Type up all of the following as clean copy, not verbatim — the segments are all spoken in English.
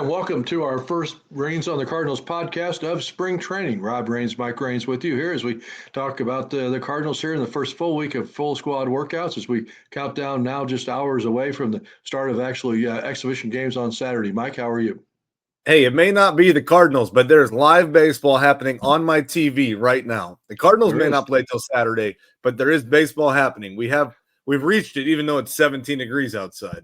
And welcome to our first Reigns on the Cardinals podcast of spring training. Rob Reigns, Mike Reigns with you here as we talk about the Cardinals here in the first full week of full squad workouts as we count down now just hours away from the start of actually exhibition games on Saturday. Mike, how are you? Hey, it may not be the Cardinals, but there's live baseball happening on my TV right now. The Cardinals may not play till Saturday, but there is baseball happening. We've reached it, even though it's 17 degrees outside.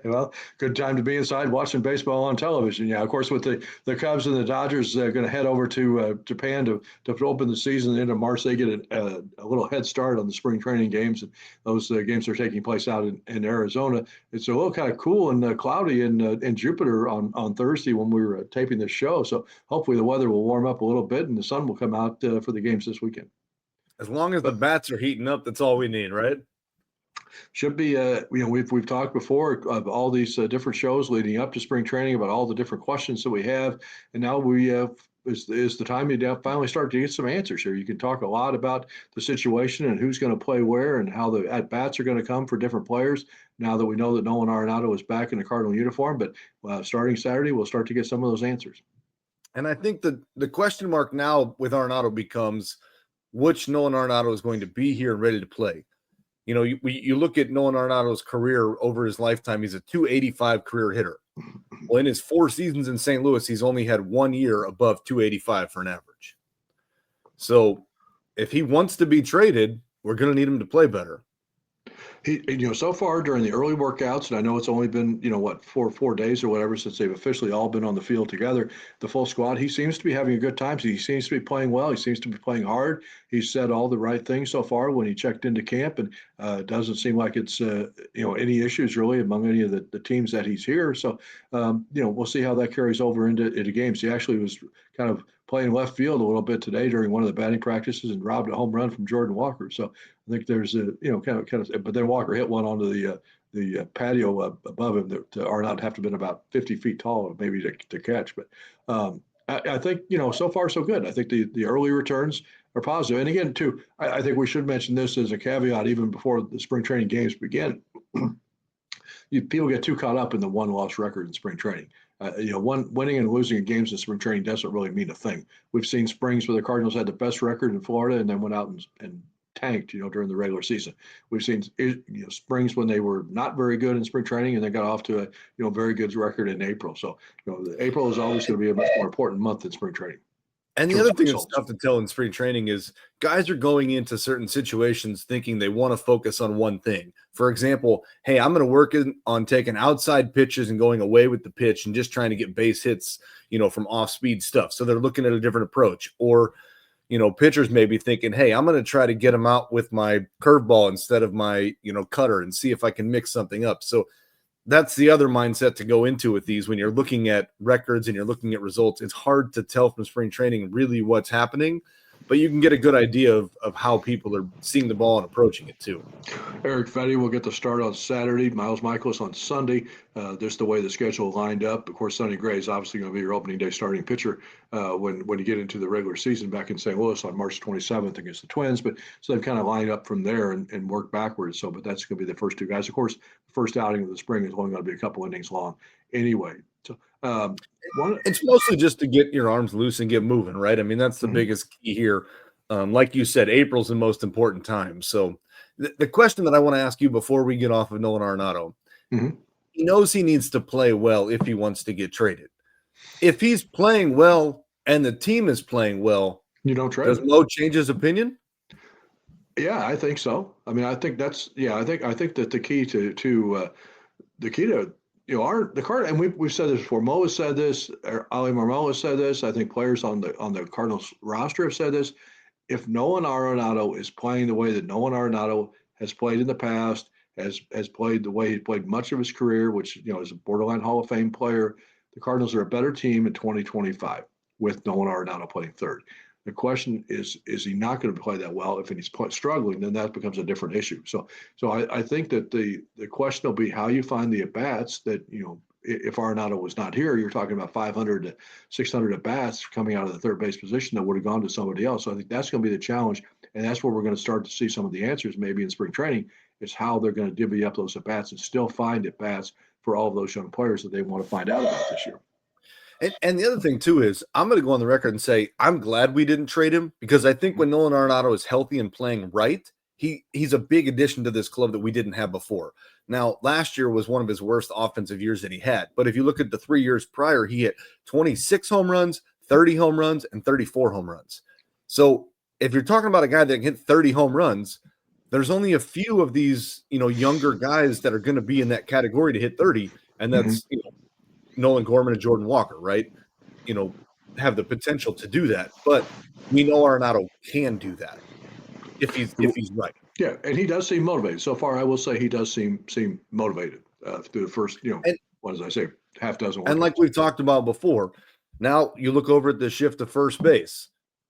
Well, good time to be inside watching baseball on television. Yeah, of course, with the Cubs and the Dodgers going to head over to Japan to open the season into March, they get a little head start on the spring training games. And those games are taking place out in Arizona. It's a little kind of cool and cloudy in Jupiter on Thursday when we were taping this show. So hopefully the weather will warm up a little bit and the sun will come out for the games this weekend. As long as the bats are heating up, that's all we need, right? Should be, we've talked before of all these different shows leading up to spring training about all the different questions that we have, and now is the time you finally start to get some answers here. You can talk a lot about the situation and who's going to play where and how the at bats are going to come for different players. Now that we know that Nolan Arenado is back in the Cardinal uniform, but starting Saturday, we'll start to get some of those answers. And I think the question mark now with Arenado becomes which Nolan Arenado is going to be here and ready to play. You know, you look at Nolan Arenado's career over his lifetime, he's a 285 career hitter. Well, in his 4 seasons in St. Louis, he's only had 1 year above 285 for an average. So if he wants to be traded, we're going to need him to play better. So far during the early workouts, and I know it's only been, four days or whatever since they've officially all been on the field together, the full squad, he seems to be having a good time. He seems to be playing well. He seems to be playing hard. He's said all the right things so far when he checked into camp, and it doesn't seem like it's, any issues really among any of the teams that he's here. So, we'll see how that carries over into games. He actually was kind of playing left field a little bit today during one of the batting practices and robbed a home run from Jordan Walker. So I think there's but then Walker hit one onto the patio above him that Arenado have to have been about 50 feet tall maybe to catch. But I think, so far so good. I think the early returns are positive. And again, too, I think we should mention this as a caveat even before the spring training games begin. People get too caught up in the one-loss record in spring training. Winning and losing games in spring training doesn't really mean a thing. We've seen springs where the Cardinals had the best record in Florida and then went out and tanked, during the regular season. We've seen, springs when they were not very good in spring training and they got off to a very good record in April. So, April is always going to be a much more important month in spring training. And the other thing that's tough to tell in spring training is guys are going into certain situations thinking they want to focus on one thing. For example, hey, I'm going to work on taking outside pitches and going away with the pitch and just trying to get base hits, from off-speed stuff. So they're looking at a different approach. Or, pitchers may be thinking, hey, I'm going to try to get them out with my curveball instead of my, cutter and see if I can mix something up. So that's the other mindset to go into with these. When you're looking at records and you're looking at results, it's hard to tell from spring training really what's happening, but you can get a good idea of how people are seeing the ball and approaching it too. Eric Fetty will get the start on Saturday. Miles Michaelis on Sunday. Just the way the schedule lined up. Of course, Sonny Gray is obviously going to be your opening day starting pitcher when you get into the regular season back in St. Louis on March 27th against the Twins. But so they've kind of lined up from there and worked backwards. So, but that's going to be the first two guys. Of course, the first outing of the spring is only going to be a couple innings long anyway. So it's mostly just to get your arms loose and get moving, right? I mean, that's the biggest key here. Like you said, April's the most important time. So the question that I want to ask you before we get off of Nolan Arenado, he knows he needs to play well if he wants to get traded. If he's playing well and the team is playing well, you don't trade. Does Mo change his opinion? Yeah, I think so. I mean, I think that's I think that the key to the card, and we've said this before. Mo has said this. Ali Marmol has said this. I think players on the Cardinals roster have said this. If Nolan Arenado is playing the way that Nolan Arenado has played in the past, has played the way he played much of his career, which is a borderline Hall of Fame player, the Cardinals are a better team in 2025 with Nolan Arenado playing third. The question is he not going to play that well? If he's struggling, then that becomes a different issue. So I think that the question will be how you find the at-bats that, if Arenado was not here, you're talking about 500 to 600 at-bats coming out of the third base position that would have gone to somebody else. So I think that's going to be the challenge, and that's where we're going to start to see some of the answers maybe in spring training, is how they're going to divvy up those at-bats and still find at-bats for all of those young players that they want to find out about this year. And the other thing too is I'm going to go on the record and say I'm glad we didn't trade him, because I think when Nolan Arenado is healthy and playing right, he's a big addition to this club that we didn't have before. Now, last year was one of his worst offensive years that he had. But if you look at the 3 years prior, he hit 26 home runs, 30 home runs, and 34 home runs. So if you're talking about a guy that can hit 30 home runs, there's only a few of these, younger guys that are going to be in that category to hit 30. And that's, Nolan Gorman and Jordan Walker, right? Have the potential to do that. But we know Arenado can do that if he's right. Yeah, and he does seem motivated. So far, I will say he does seem motivated through the first, what did I say, half dozen. And like we've talked about before, now you look over at the shift to first base.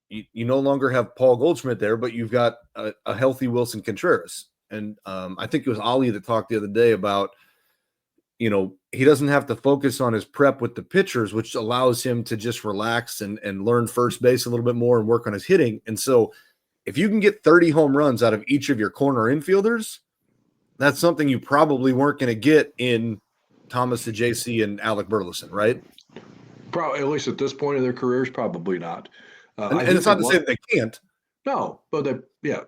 You no longer have Paul Goldschmidt there, but you've got a healthy Wilson Contreras. And I think it was Ali that talked the other day about, he doesn't have to focus on his prep with the pitchers, which allows him to just relax and learn first base a little bit more and work on his hitting. And so if you can get 30 home runs out of each of your corner infielders, that's something you probably weren't going to get in Thomas DeJC and Alec Burleson, right? Probably, at least at this point of their careers, probably not. And it's not to say that they can't. No, but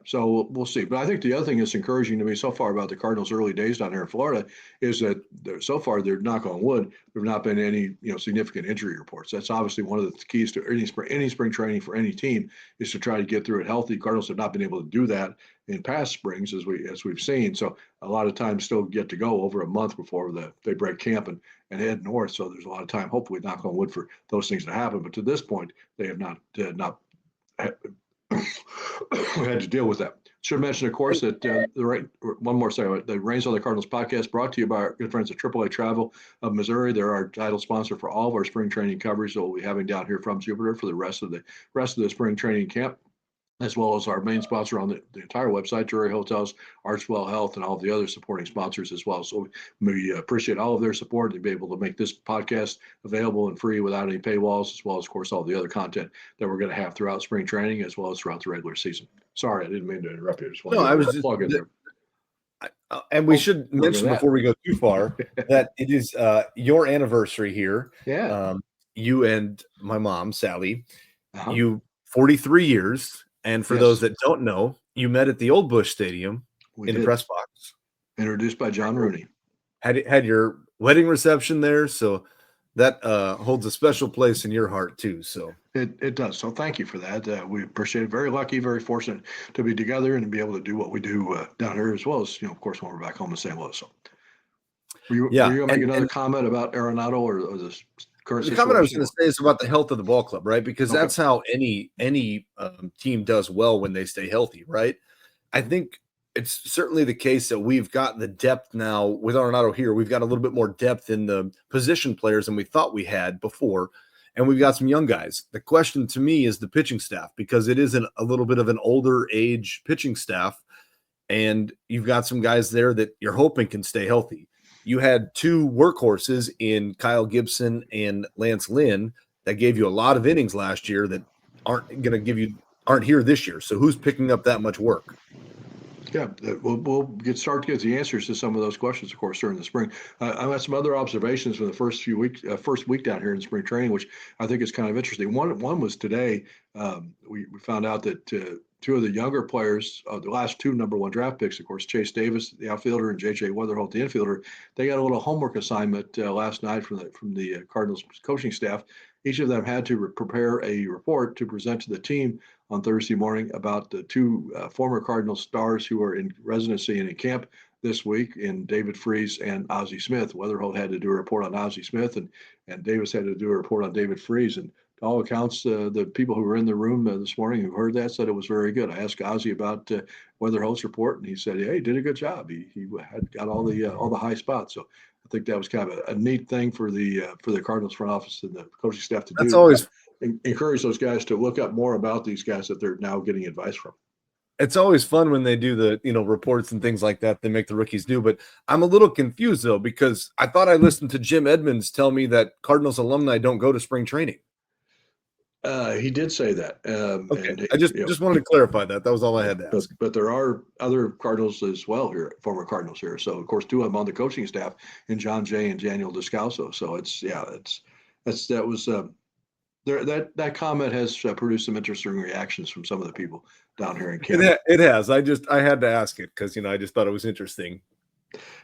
so we'll see. But I think the other thing that's encouraging to me so far about the Cardinals' early days down here in Florida is that so far, they're knock on wood, there have not been any significant injury reports. That's obviously one of the keys to any spring training for any team, is to try to get through it healthy. Cardinals have not been able to do that in past springs, as we've seen. So a lot of times still get to go over a month before they break camp and head north. So there's a lot of time, hopefully, knock on wood, for those things to happen. But to this point, they have not had to deal with that. Should mention, of course, that one more second. The Rains on the Cardinals podcast brought to you by our good friends at AAA Travel of Missouri. They're our title sponsor for all of our spring training coverage that we'll be having down here from Jupiter for the rest of the spring training camp, as well as our main sponsor on the entire website, Drury Hotels, Archwell Health, and all of the other supporting sponsors as well. So we appreciate all of their support to be able to make this podcast available and free without any paywalls, as well as, of course, all the other content that we're going to have throughout spring training, as well as throughout the regular season. Sorry, I didn't mean to interrupt you. I just wanted to plug in there. And we should mention before we go too far that it is your anniversary here. Yeah. You and my mom, Sally, you 43 years. And for those that don't know, you met at the Old Busch Stadium in the press box. Introduced by John Rooney. Had your wedding reception there, so that holds a special place in your heart too. So it does. So thank you for that. We appreciate it. Very lucky, very fortunate to be together and to be able to do what we do down here, as well as of course, when we're back home in St. Louis. So were you going to make another comment about Arenado or this? The comment I was going to say is about the health of the ball club, right? Because that's how any team does well when they stay healthy, right? I think it's certainly the case that we've got the depth now with Arenado here. We've got a little bit more depth in the position players than we thought we had before, and we've got some young guys. The question to me is the pitching staff, because it is a little bit of an older age pitching staff, and you've got some guys there that you're hoping can stay healthy. You had two workhorses in Kyle Gibson and Lance Lynn that gave you a lot of innings last year that aren't here this year. So who's picking up that much work? Yeah, we'll start to get the answers to some of those questions, of course, during the spring. I've had some other observations from the first week down here in spring training, which I think is kind of interesting. One was today. We found out that two of the younger players, the last two number one draft picks, of course, Chase Davis, the outfielder, and J.J. Weatherholt, the infielder, they got a little homework assignment last night from the Cardinals coaching staff. Each of them had to prepare a report to present to the team on Thursday morning about the two former Cardinals stars who are in residency and in camp this week, in David Freese and Ozzie Smith. Weatherholt had to do a report on Ozzie Smith, and Davis had to do a report on David Freese. And to all accounts, the people who were in the room this morning who heard that said it was very good. I asked Ozzie about Weatherholt's report, and he said, "Hey, he did a good job. He had got all the high spots." So I think that was kind of a neat thing for the Cardinals front office and the coaching staff to do. That's always encourage those guys to look up more about these guys that they're now getting advice from. It's always fun when they do the reports and things like that. They make the rookies do, but I'm a little confused though, because I thought I listened to Jim Edmonds tell me that Cardinals alumni don't go to spring training. He did say that. Okay, and I just wanted to clarify that. That was all I had to ask. But there are other Cardinals as well here, former Cardinals here. So of course, two of them on the coaching staff, and John Jay and Daniel Descalso. So it's that was there. That comment has produced some interesting reactions from some of the people down here in Canada. It has. I had to ask it because I just thought it was interesting.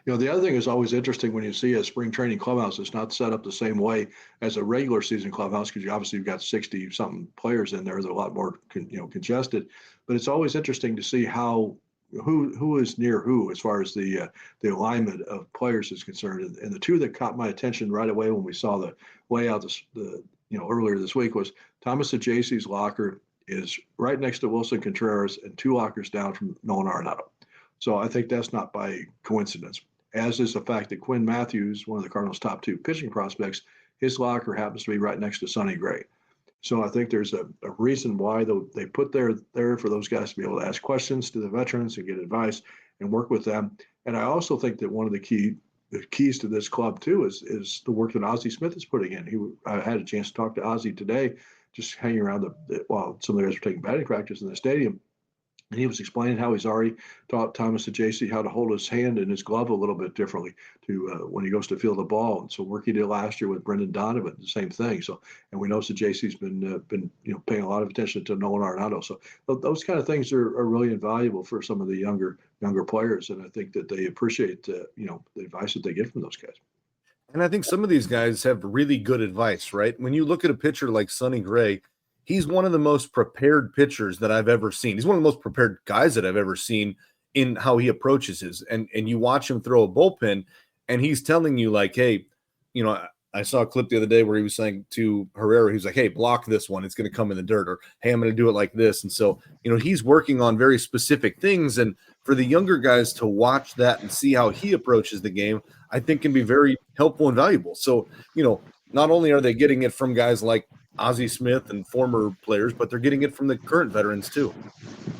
The other thing is always interesting when you see a spring training clubhouse. It's not set up the same way as a regular season clubhouse because you've got 60 something players in there. They're a lot more congested, but it's always interesting to see how who is near who as far as the alignment of players is concerned. And the two that caught my attention right away when we saw the layout earlier this week was Thomas Ajayce's locker is right next to Wilson Contreras and two lockers down from Nolan Arenado. So I think that's not by coincidence, as is the fact that Quinn Matthews, one of the Cardinals' top two pitching prospects, his locker happens to be right next to Sonny Gray. So I think there's a reason why they put there for those guys to be able to ask questions to the veterans and get advice and work with them. And I also think that one of the keys to this club too is the work that Ozzie Smith is putting in. I had a chance to talk to Ozzie today, just hanging around while some of the guys were taking batting practice in the stadium. And he was explaining how he's already taught Thomas Ajayce how to hold his hand and his glove a little bit differently to when he goes to field the ball. And so work he did last year with Brendan Donovan, the same thing. So, and we know Ajayce's been paying a lot of attention to Nolan Arenado. So those kind of things are really invaluable for some of the younger players. And I think that they appreciate the advice that they get from those guys. And I think some of these guys have really good advice, right? When you look at a pitcher like Sonny Gray, he's one of the most prepared pitchers that I've ever seen. He's one of the most prepared guys that I've ever seen in how he approaches his. And you watch him throw a bullpen, and he's telling you like, hey, I saw a clip the other day where he was saying to Herrera, he's like, hey, block this one. It's going to come in the dirt. Or, hey, I'm going to do it like this. And so, he's working on very specific things. And for the younger guys to watch that and see how he approaches the game, I think can be very helpful and valuable. So, not only are they getting it from guys like Ozzie Smith and former players, but they're getting it from the current veterans too.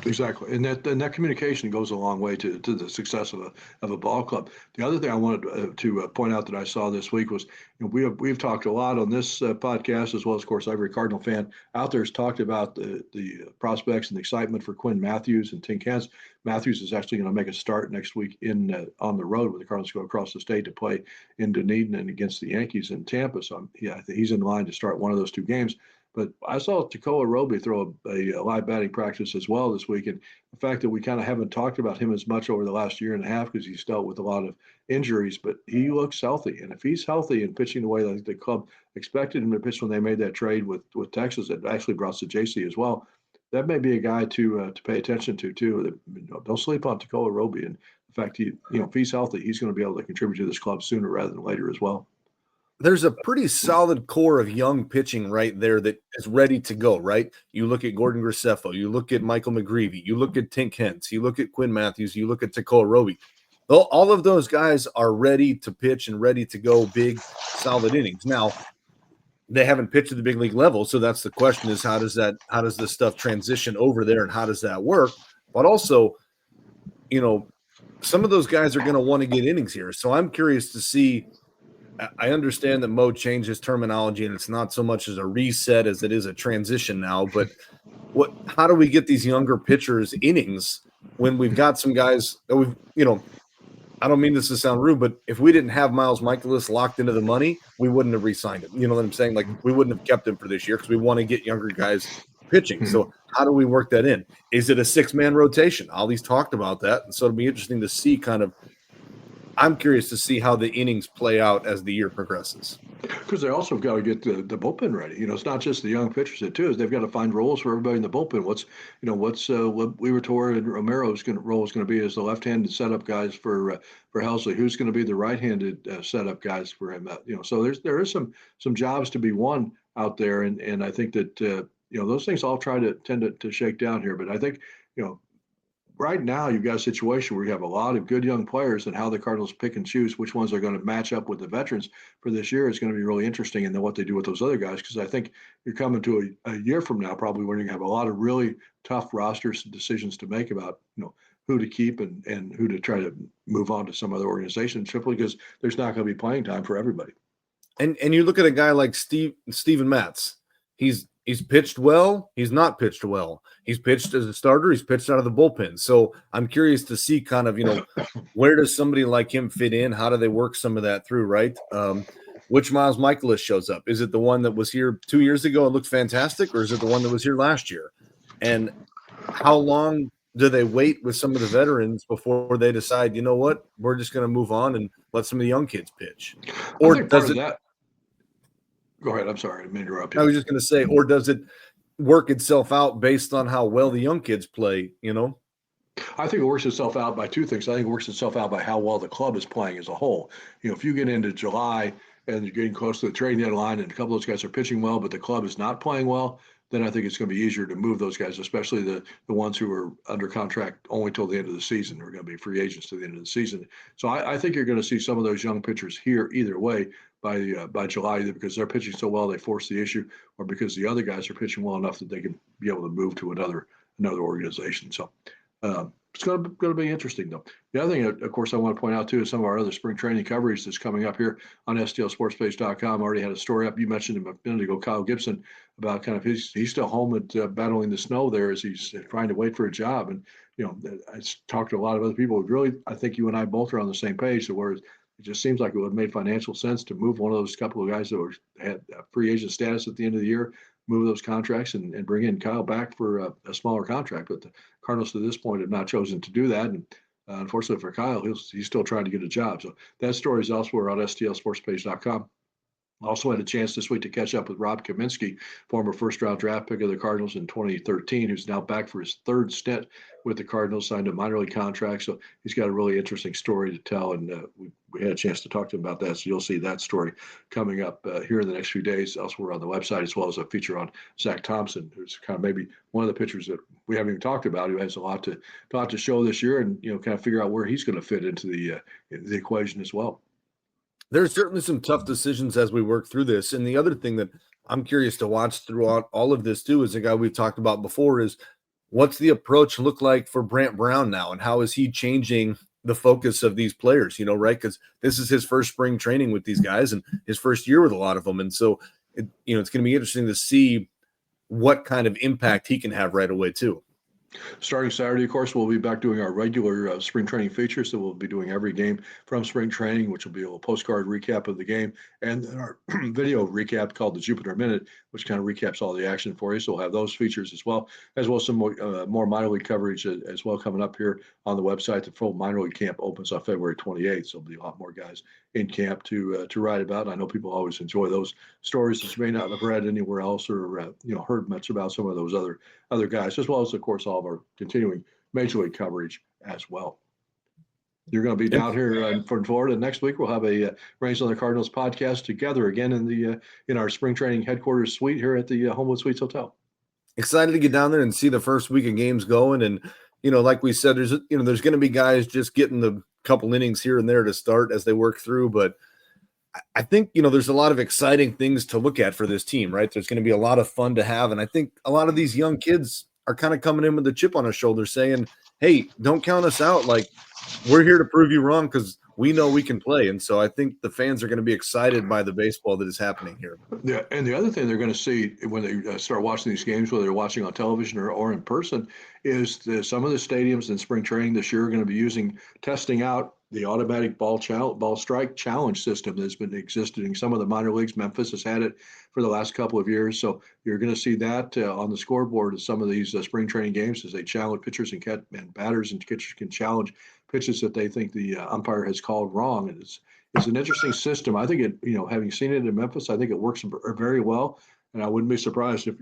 Exactly, and that communication goes a long way to the success of a ball club. The other thing I wanted to point out that I saw this week was we've talked a lot on this podcast, as well as, of course, every Cardinal fan out there has talked about the prospects and the excitement for Quinn Matthews and Tin Cans. Matthews is actually going to make a start next week on the road with the Cardinals go across the state to play in Dunedin and against the Yankees in Tampa. So I think he's in line to start one of those two games. But I saw Tekoa Roby throw a live batting practice as well this week. And the fact that we kind of haven't talked about him as much over the last year and a half because he's dealt with a lot of injuries, but he looks healthy. And if he's healthy and pitching the way that the club expected him to pitch when they made that trade with Texas, that actually brought Ajayce as well, that may be a guy to pay attention to too. Don't sleep on Tekoa Roby. And the fact if he's healthy, he's going to be able to contribute to this club sooner rather than later as well. There's a pretty solid core of young pitching right there that is ready to go, right? You look at Gordon Graceffo, you look at Michael McGreevy, you look at Tink Hence, you look at Quinn Matthews, you look at Tekoa Roby. All of those guys are ready to pitch and ready to go big, solid innings. Now, they haven't pitched at the big league level, so that's the question is how does this stuff transition over there and how does that work? But also, some of those guys are going to want to get innings here. So I'm curious to see. I understand that Mo changed his terminology and it's not so much as a reset as it is a transition now, but how do we get these younger pitchers innings when we've got some guys that we've, I don't mean this to sound rude, but if we didn't have Miles Michaelis locked into the money, we wouldn't have re-signed him. You know what I'm saying? Like we wouldn't have kept him for this year because we want to get younger guys pitching. So how do we work that in? Is it a 6-man rotation? Ollie's talked about that. And so it'll be interesting to see I'm curious to see how the innings play out as the year progresses. Because they also got to get the bullpen ready. It's not just the young pitchers that too. Is they've got to find roles for everybody in the bullpen. What's what Liberatore and Romero's role is going to be as the left-handed setup guys for Helsley. Who's going to be the right-handed setup guys for him? So there is some jobs to be won out there, and I think that those things all tend to shake down here. But I think right now, you've got a situation where you have a lot of good young players, and how the Cardinals pick and choose which ones are going to match up with the veterans for this year is going to be really interesting. And then what they do with those other guys, because I think you're coming to a year from now probably where you have a lot of really tough roster decisions to make about who to keep and who to try to move on to some other organization, simply because there's not going to be playing time for everybody. And you look at a guy like Steven Matz. He's pitched well. He's not pitched well. He's pitched as a starter. He's pitched out of the bullpen. So I'm curious to see kind of, where does somebody like him fit in? How do they work some of that through, right? which Miles Michaelis shows up. Is it the one that was here 2 years ago and looked fantastic, or is it the one that was here last year? And how long do they wait with some of the veterans before they decide, you know what, we're just going to move on and let some of the young kids pitch? I Or think part does of it? that. Go ahead. I'm sorry. I didn't mean to interrupt I you. was just going to say, or does it work itself out based on how well the young kids play? I think it works itself out by two things. I think it works itself out by how well the club is playing as a whole. If you get into July and you're getting close to the trading deadline and a couple of those guys are pitching well, but the club is not playing well, then I think it's going to be easier to move those guys, especially the ones who are under contract only till the end of the season. They're going to be free agents to the end of the season. So I think you're going to see some of those young pitchers here either way by July, either because they're pitching so well they force the issue, or because the other guys are pitching well enough that they can be able to move to another organization. So it's going to be interesting, though. The other thing, of course, I want to point out, too, is some of our other spring training coverage that's coming up here on STLSportsPage.com. Already had a story up. You mentioned him a minute ago, Kyle Gibson, about kind of he's still home at battling the snow there as he's trying to wait for a job. And, I talked to a lot of other people. Really, I think you and I both are on the same page, so where it just seems like it would have made financial sense to move one of those couple of guys that had free agent status at the end of the year, move those contracts and bring in Kyle back for a smaller contract. But the Cardinals to this point have not chosen to do that. And unfortunately for Kyle, he's still trying to get a job. So that story is elsewhere on STLSportsPage.com. Also had a chance this week to catch up with Rob Kaminsky, former first-round draft pick of the Cardinals in 2013, who's now back for his third stint with the Cardinals, signed a minor league contract. So he's got a really interesting story to tell, and we had a chance to talk to him about that. So you'll see that story coming up here in the next few days elsewhere on the website, as well as a feature on Zach Thompson, who's kind of maybe one of the pitchers that we haven't even talked about, who has a lot to show this year, and kind of figure out where he's going to fit into the equation as well. There's certainly some tough decisions as we work through this. And the other thing that I'm curious to watch throughout all of this too, is a guy we've talked about before, is what's the approach look like for Brant Brown now? And how is he changing the focus of these players, right? Because this is his first spring training with these guys and his first year with a lot of them. And so, it's going to be interesting to see what kind of impact he can have right away too. Starting Saturday, of course, we'll be back doing our regular spring training features. So we'll be doing every game from spring training, which will be a little postcard recap of the game, and then our video recap called the Jupiter Minute, which kind of recaps all the action for you. So we'll have those features as well as some more minor league coverage as well coming up here on the website. The full minor league camp opens on February 28th, so there'll be a lot more guys in camp to write about. And I know people always enjoy those stories that you may not have read anywhere else or heard much about some of those other guys, as well as, of course, all of our continuing major league coverage as well. You're going to be down here from Florida next week. We'll have a Reigns on the Cardinals podcast together again in our spring training headquarters suite here at the Homewood Suites Hotel. Excited to get down there and see the first week of games going. And, like we said, there's going to be guys just getting the couple innings here and there to start as they work through. But I think, there's a lot of exciting things to look at for this team, right? There's going to be a lot of fun to have. And I think a lot of these young kids are kind of coming in with a chip on their shoulder saying, hey, don't count us out. Like, we're here to prove you wrong because we know we can play. And so I think the fans are going to be excited by the baseball that is happening here. Yeah, and the other thing they're going to see when they start watching these games, whether they're watching on television or in person, is some of the stadiums in spring training this year are going to be testing out the automatic ball strike challenge system that's been existing in some of the minor leagues. Memphis has had it for the last couple of years. So you're going to see that on the scoreboard of some of these spring training games as they challenge pitchers and batters and catchers can challenge pitches that they think the umpire has called wrong. And it's an interesting system. I think having seen it in Memphis, I think it works very well. And I wouldn't be surprised if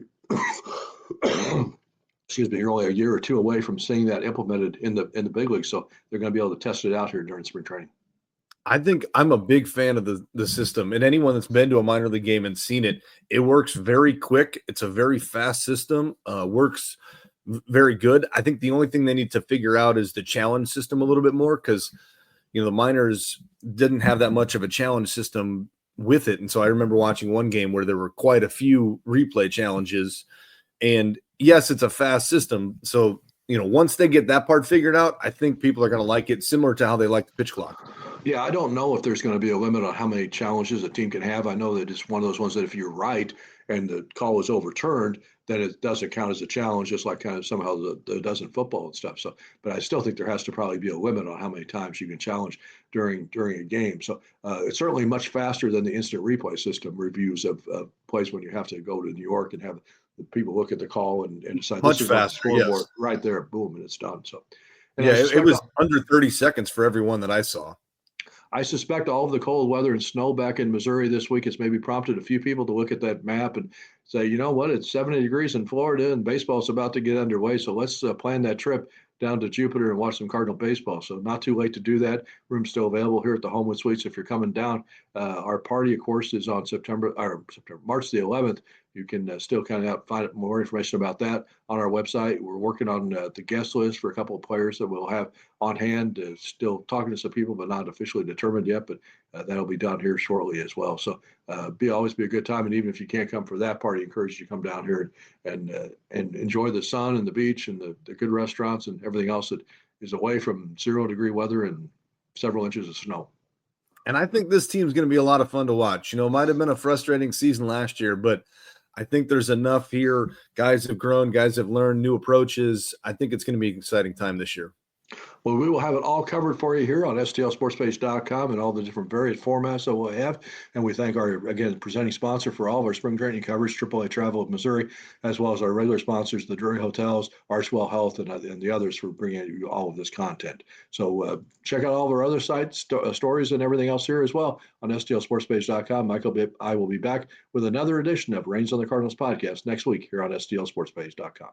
excuse me, you're only a year or two away from seeing that implemented in the big leagues. So they're going to be able to test it out here during spring training. I think I'm a big fan of the system, and anyone that's been to a minor league game and seen it, it works very quick. It's a very fast system, works very good. I think the only thing they need to figure out is the challenge system a little bit more, because the minors didn't have that much of a challenge system with it. And so I remember watching one game where there were quite a few replay challenges, and yes, it's a fast system. So, once they get that part figured out, I think people are going to like it, similar to how they like the pitch clock. Yeah, I don't know if there's going to be a limit on how many challenges a team can have. I know that it's one of those ones that if you're right and the call was overturned, then it doesn't count as a challenge, just like kind of somehow it does in football and stuff. So, but I still think there has to probably be a limit on how many times you can challenge during a game. So it's certainly much faster than the instant replay system reviews of plays when you have to go to New York and have the people look at the call and decide Much this is on the faster, yes. scoreboard right there, boom, and it's done. So, and Yeah, it was under 30 seconds for everyone that I saw. I suspect all of the cold weather and snow back in Missouri this week has maybe prompted a few people to look at that map and say, you know what, it's 70 degrees in Florida and baseball's about to get underway. So let's plan that trip down to Jupiter and watch some Cardinal baseball. So not too late to do that. Room's still available here at the Homewood Suites if you're coming down. Our party, of course, is on March the 11th. You can still kind of find more information about that on our website. We're working on the guest list for a couple of players that we'll have on hand. Still talking to some people, but not officially determined yet. But that'll be done here shortly as well. So always be a good time. And even if you can't come for that party, I encourage you to come down here and enjoy the sun and the beach and the good restaurants and everything else that is away from 0 degree weather and several inches of snow. And I think this team's going to be a lot of fun to watch. You know, it might have been a frustrating season last year, but I think there's enough here. Guys have grown, guys have learned new approaches. I think it's going to be an exciting time this year. Well, we will have it all covered for you here on stlsportspage.com and all the different various formats that we'll have. And we thank our, again, presenting sponsor for all of our spring training coverage, AAA Travel of Missouri, as well as our regular sponsors, the Drury Hotels, Archwell Health, and the others for bringing you all of this content. So check out all of our other sites, stories, and everything else here as well on stlsportspage.com. I will be back with another edition of Reigns on the Cardinals podcast next week here on stlsportspage.com.